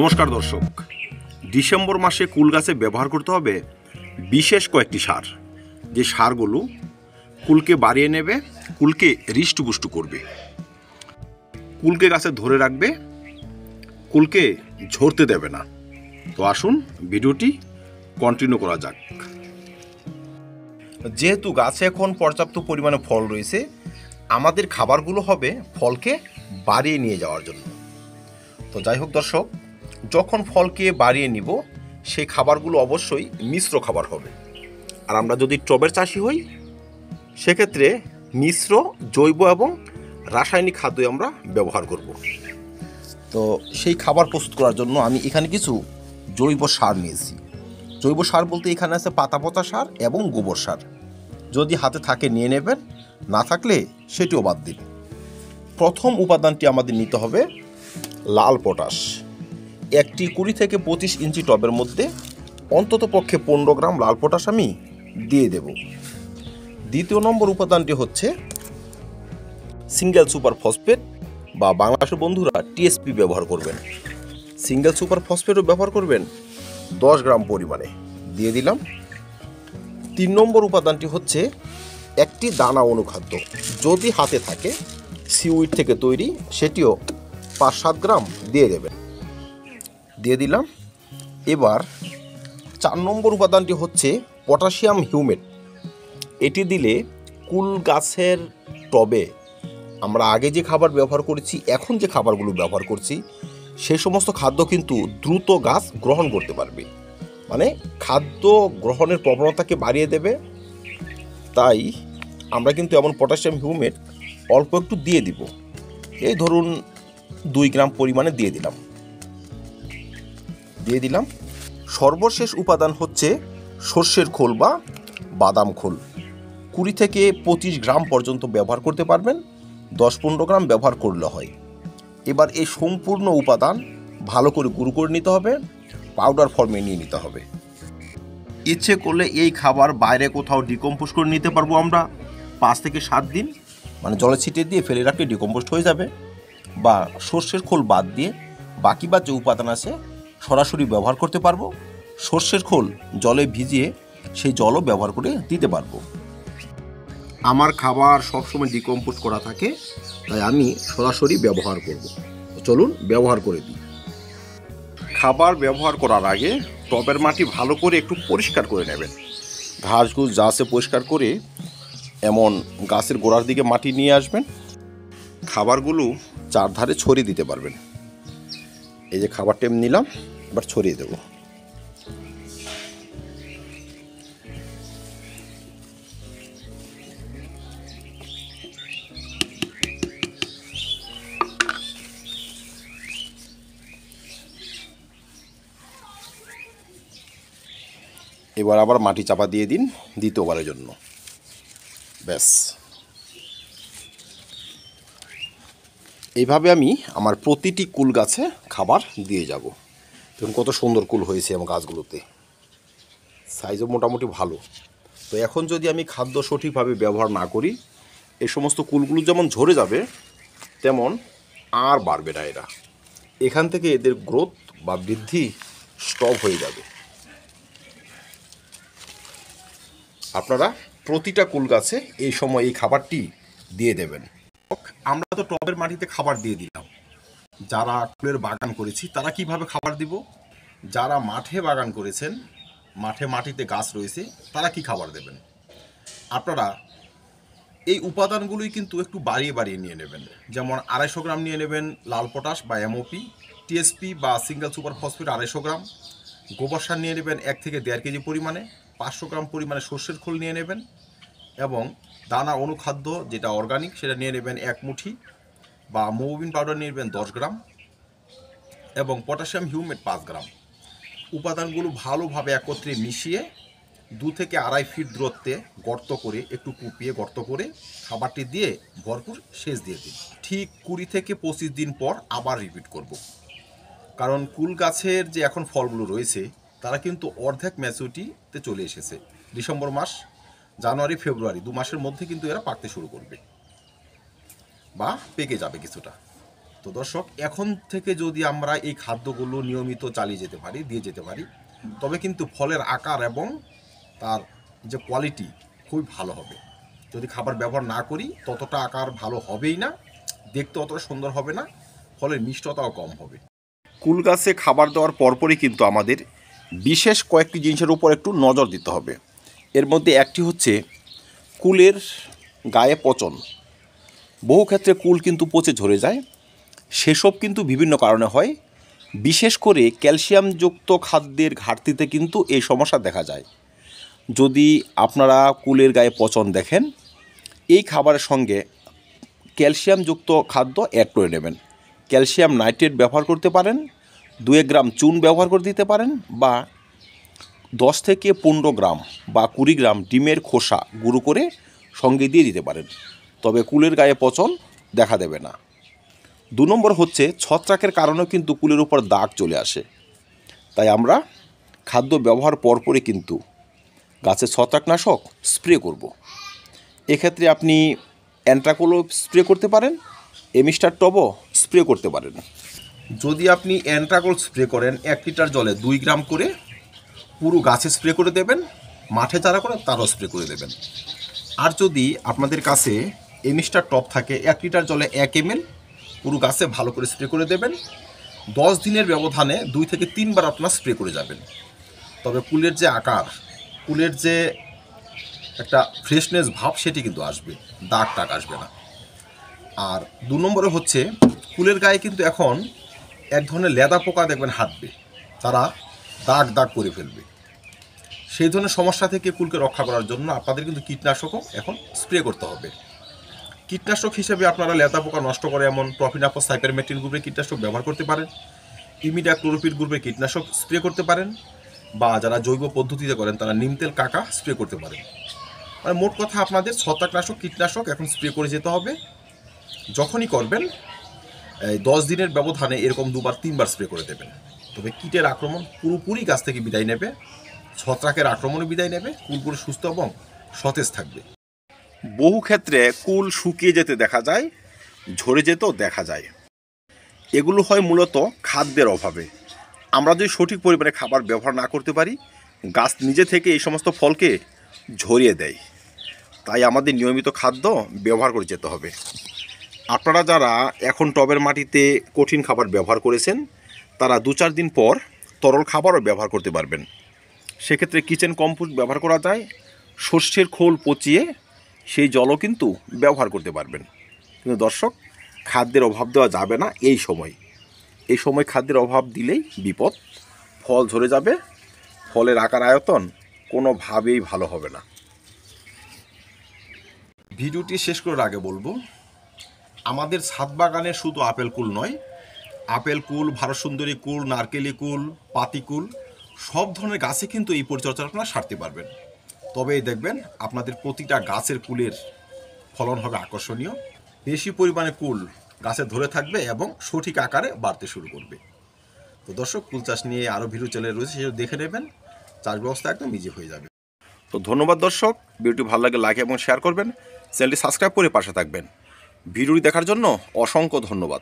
নমস্কার দর্শক, ডিসেম্বর মাসে কুল গাছে ব্যবহার করতে হবে বিশেষ কয়েকটি সার, যে সারগুলো কুলকে বাড়িয়ে নেবে, কুলকে হৃষ্টপুষ্ট করবে, কুলকে গাছে ধরে রাখবে, কুলকে ঝরতে দেবে না। তো আসুন ভিডিওটি কন্টিনিউ করা যাক। যেহেতু গাছে এখন পর্যাপ্ত পরিমাণে ফল রয়েছে, আমাদের খাবারগুলো হবে ফলকে বাড়িয়ে নিয়ে যাওয়ার জন্য। তো যাই হোক দর্শক, যখন ফলকে বাড়িয়ে নিব সেই খাবারগুলো অবশ্যই মিশ্র খাবার হবে। আর আমরা যদি টবের চাষি হই সেক্ষেত্রে মিশ্র জৈব এবং রাসায়নিক খাদ্যই আমরা ব্যবহার করব। তো সেই খাবার প্রস্তুত করার জন্য আমি এখানে কিছু জৈব সার নিয়েছি। জৈব সার বলতে এখানে আছে পাতা পচা সার এবং গোবর সার। যদি হাতে থাকে নিয়ে নেবেন, না থাকলে সেটিও বাদ দিন। প্রথম উপাদানটি আমাদের নিতে হবে লাল পটাশ। একটি 20 থেকে 25 ইঞ্চি টবের মধ্যে অন্তত পক্ষে 15 গ্রাম লাল পটাশ আমি দিয়ে দেব। দ্বিতীয় নম্বর উপাদানটি হচ্ছে সিঙ্গেল সুপার ফসফেট, বা বাংলাদেশের বন্ধুরা টিএসপি ব্যবহার করবেন। সিঙ্গেল সুপার ফসফেটও ব্যবহার করবেন 10 গ্রাম পরিমাণে, দিয়ে দিলাম। 3 নম্বর উপাদানটি হচ্ছে একটি দানা অনুখাদ্য, যদি হাতে থাকে সিউইড থেকে তৈরি, সেটিও 5-7 গ্রাম দিয়ে দেবেন, দিয়ে দিলাম। এবার 4 নম্বর উপাদানটি হচ্ছে পটাশিয়াম হিউমেট। এটি দিলে কুল গাছের টবে আমরা আগে যে খাবার ব্যবহার করেছি, এখন যে খাবারগুলো ব্যবহার করছি, সেই সমস্ত খাদ্য কিন্তু দ্রুত গাছ গ্রহণ করতে পারবে, মানে খাদ্য গ্রহণের প্রবণতাকে বাড়িয়ে দেবে। তাই আমরা কিন্তু এমন পটাশিয়াম হিউমেট অল্প একটু দিয়ে দিব, এই ধরুন 2 গ্রাম পরিমাণে দিয়ে দিলাম। সর্বশেষ উপাদান হচ্ছে সর্ষের খোল বা বাদাম খোল। 20 থেকে 25 গ্রাম পর্যন্ত ব্যবহার করতে পারবেন, 10-15 গ্রাম ব্যবহার করলে হয়। এবার এই সম্পূর্ণ উপাদান ভালো করে গুঁড়ো করে নিতে হবে, পাউডার ফর্মে নিয়ে নিতে হবে। ইচ্ছে করলে এই খাবার বাইরে কোথাও ডিকম্পোজ করে নিতে পারবো আমরা 5 থেকে 7 দিন, মানে জলে ছিটিয়ে দিয়ে ফেলে রাখলে ডিকম্পোস্ট হয়ে যাবে। বা সর্ষের খোল বাদ দিয়ে বাকি যে উপাদান আছে সরাসরি ব্যবহার করতে পারবো। সর্ষের খোল জলে ভিজিয়ে সেই জলও ব্যবহার করে দিতে পারবো। আমার খাবার সবসময় ডিকম্পোজ করা থাকে, তাই আমি সরাসরি ব্যবহার করব। চলুন ব্যবহার করে দিই। খাবার ব্যবহার করার আগে টবের মাটি ভালো করে একটু পরিষ্কার করে নেবেন। ঘাসঘুস যা আছে পরিষ্কার করে এমন গাছের গোড়ার দিকে মাটি নিয়ে আসবেন। খাবারগুলো চারধারে ছড়িয়ে দিতে পারবেন। এই যে খাবারটা আমি নিলাম, এবার ছড়িয়ে দেব। এবার আবার মাটি চাপা দিয়ে দিন দ্বিতীয়বারের জন্য। ব্যাস, এইভাবে আমি আমার প্রতিটি কুল গাছে খাবার দিয়ে যাব। দেখুন কত সুন্দর কুল হয়েছে আমার গাছগুলোতে, সাইজও মোটামুটি ভালো। তো এখন যদি আমি খাদ্য সঠিকভাবে ব্যবহার না করি, এই সমস্ত কুলগুলো যেমন ঝরে যাবে, তেমন আর বাড়বে না এরা। এখান থেকে এদের গ্রোথ বা বৃদ্ধি স্টপ হয়ে যাবে। আপনারা প্রতিটা কুল গাছে এই সময় এই খাবারটি দিয়ে দেবেন। আমরা তো টবের মাটিতে খাবার দিয়ে দিলাম। যারা ফুলের বাগান করেছি তারা কিভাবে খাবার দিব? যারা মাঠে বাগান করেছেন, মাটিতে গাছ রয়েছে, তারা কি খাবার দেবেন? আপনারা এই উপাদানগুলোই কিন্তু একটু বাড়িয়ে নিয়ে নেবেন। যেমন 250 গ্রাম নিয়ে নেবেন লাল পটাশ বা এমওপি, টিএসপি বা সিঙ্গেল সুপার ফসফেট 250 গ্রাম, গোবর সার নিয়ে নেবেন 1 থেকে 1.5 কেজি পরিমাণে, 500 গ্রাম পরিমাণে সর্ষের খোল নিয়ে নেবেন, এবং দানা অনুখাদ্য যেটা অর্গানিক সেটা নিয়ে নেবেন 1 মুঠি, বা মোবিন পাউডার নিয়ে নেবেন 10 গ্রাম, এবং পটাশিয়াম হিউমেট 5 গ্রাম। উপাদানগুলো ভালোভাবে একত্রে মিশিয়ে 2 থেকে 2.5 ফিট দূরত্বে গর্ত করে, একটু কুপিয়ে গর্ত করে খাবারটি দিয়ে ভরপুর সেচ দিয়ে দিন। ঠিক 20 থেকে 25 দিন পর আবার রিপিট করব। কারণ কুল গাছের যে এখন ফলগুলো রয়েছে তারা কিন্তু অর্ধেক ম্যাচুরিটিতে চলে এসেছে। ডিসেম্বর মাস, জানুয়ারি, ফেব্রুয়ারি 2 মাসের মধ্যে কিন্তু এরা পাকতে শুরু করবে বা পেকে যাবে কিছুটা। তো দর্শক, এখন থেকে যদি আমরা এই খাদ্যগুলো নিয়মিত চালিয়ে যেতে পারি, দিয়ে যেতে পারি, তবে কিন্তু ফলের আকার এবং তার যে কোয়ালিটি খুবই ভালো হবে। যদি খাবার ব্যবহার না করি ততটা আকার ভালো হবেই না, দেখতে অতটা সুন্দর হবে না, ফলের মিষ্টতাও কম হবে। কুল গাছে খাবার দেওয়ার পরপরই কিন্তু আমাদের বিশেষ কয়েকটি জিনিসের উপর একটু নজর দিতে হবে। এর মধ্যে একটি হচ্ছে কুলের গায়ে পচন। বহু ক্ষেত্রে কুল কিন্তু পচে ঝরে যায়, সেসব কিন্তু বিভিন্ন কারণে হয়। বিশেষ করে ক্যালসিয়ামযুক্ত খাদ্যের ঘাটতিতে কিন্তু এই সমস্যা দেখা যায়। যদি আপনারা কুলের গায়ে পচন দেখেন, এই খাবারের সঙ্গে ক্যালসিয়ামযুক্ত খাদ্য অ্যাড করে নেবেন। ক্যালসিয়াম নাইট্রেট ব্যবহার করতে পারেন, 2 গ্রাম চুন ব্যবহার করে দিতে পারেন, বা 10 থেকে 15 গ্রাম বা 20 গ্রাম ডিমের খোসা গুঁড়ো করে সঙ্গে দিয়ে দিতে পারেন। তবে কুলের গায়ে পচন দেখা দেবে না। 2 নম্বর হচ্ছে ছত্রাকের কারণেও কিন্তু কুলের উপর দাগ চলে আসে। তাই আমরা খাদ্য ব্যবহার পরপরই কিন্তু গাছের ছত্রাকনাশক স্প্রে করব। এক্ষেত্রে আপনি অ্যান্ট্রাকোলও স্প্রে করতে পারেন, এমিস্টার টবও স্প্রে করতে পারেন। যদি আপনি অ্যান্ট্রাকোল স্প্রে করেন 1 লিটার জলে 2 গ্রাম করে পুরো গাছে স্প্রে করে দেবেন, মাঠে যারা করে তারাও স্প্রে করে দেবেন। আর যদি আপনাদের কাছে এমিস্টার টপ থাকে 1 লিটার জলে 1 ml পুরো গাছে ভালো করে স্প্রে করে দেবেন। 10 দিনের ব্যবধানে 2 থেকে 3 বার আপনার স্প্রে করে যাবেন। তবে কুলের যে আকার, কুলের যে একটা ফ্রেশনেস ভাব, সেটি কিন্তু আসবে, দাগ টাগ আসবে না। আর 2 নম্বরে হচ্ছে কুলের গায়ে কিন্তু এখন এক ধরনের লেদা পোকা দেখবেন হাঁটবে, তারা দাগ দাগ করে ফেলবে। সেই ধরনের সমস্যা থেকে কুলকে রক্ষা করার জন্য আপনাদের কিন্তু কীটনাশকও এখন স্প্রে করতে হবে। কীটনাশক হিসেবে আপনারা লেদা পোকা নষ্ট করে এমন প্রফিনাফস সাইপারমেথ্রিন গ্রুপের কীটনাশক ব্যবহার করতে পারেন, ইমিডাক্লোরোপিড গ্রুপের কীটনাশক স্প্রে করতে পারেন, বা যারা জৈব পদ্ধতিতে করেন তারা নিম তেল কাকা স্প্রে করতে পারেন। মানে মোট কথা আপনাদের ছত্রাকনাশক কীটনাশক এখন স্প্রে করে যেতে হবে। যখনই করবেন 10 দিনের ব্যবধানে এরকম 2-3 বার স্প্রে করে দেবেন। তবে কীটের আক্রমণ পুরোপুরি গাছ থেকে বিদায় নেবে, ছত্রাকের আক্রমণে বিদায় নেবে, কুলগুলো সুস্থ এবং সতেজ থাকবে। বহু ক্ষেত্রে কুল শুকিয়ে যেতে দেখা যায়, ঝরে যেতেও দেখা যায়। এগুলো হয় মূলত খাদ্যের অভাবে। আমরা যদি সঠিক পরিমাণে খাবার ব্যবহার না করতে পারি, গাছ নিজে থেকে এই সমস্ত ফলকে ঝরিয়ে দেয়। তাই আমাদের নিয়মিত খাদ্য ব্যবহার করে যেতে হবে। আপনারা যারা এখন টবের মাটিতে কঠিন খাবার ব্যবহার করেছেন, তারা 2-4 দিন পর তরল খাবারও ব্যবহার করতে পারবেন। সেক্ষেত্রে কিচেন কম্পোস্ট ব্যবহার করা যায়, সর্ষের খোল পচিয়ে সেই জলও কিন্তু ব্যবহার করতে পারবেন। কিন্তু দর্শক, খাদ্যের অভাব দেওয়া যাবে না। এই সময় খাদ্যের অভাব দিলেই বিপদ, ফল ঝরে যাবে, ফলের আকার আয়তন কোনোভাবেই ভালো হবে না। ভিডিওটি শেষ করার আগে বলবো, আমাদের ছাদ বাগানে শুধু আপেল কুল নয়, আপেল কুল, ভারত সুন্দরী কুল, নারকেলি কুল, পাতি কুল, সব ধরনের গাছে কিন্তু এই পরিচর্যা আপনারা সারতে পারবেন। তবেই দেখবেন আপনাদের প্রতিটা গাছের কুলের ফলন হবে আকর্ষণীয়, বেশি পরিমাণে কুল গাছে ধরে থাকবে এবং সঠিক আকারে বাড়তে শুরু করবে। তো দর্শক, কুল চাষ নিয়ে আরও ভিডিও চ্যানেল রয়েছে, সেটা দেখে নেবেন, চাষ ব্যবস্থা একদম ইজি হয়ে যাবে। তো ধন্যবাদ দর্শক, ভিডিওটি ভালো লাগে লাইক এবং শেয়ার করবেন, চ্যানেলটি সাবস্ক্রাইব করে পাশে থাকবেন। ভিডিওটি দেখার জন্য অসংখ্য ধন্যবাদ।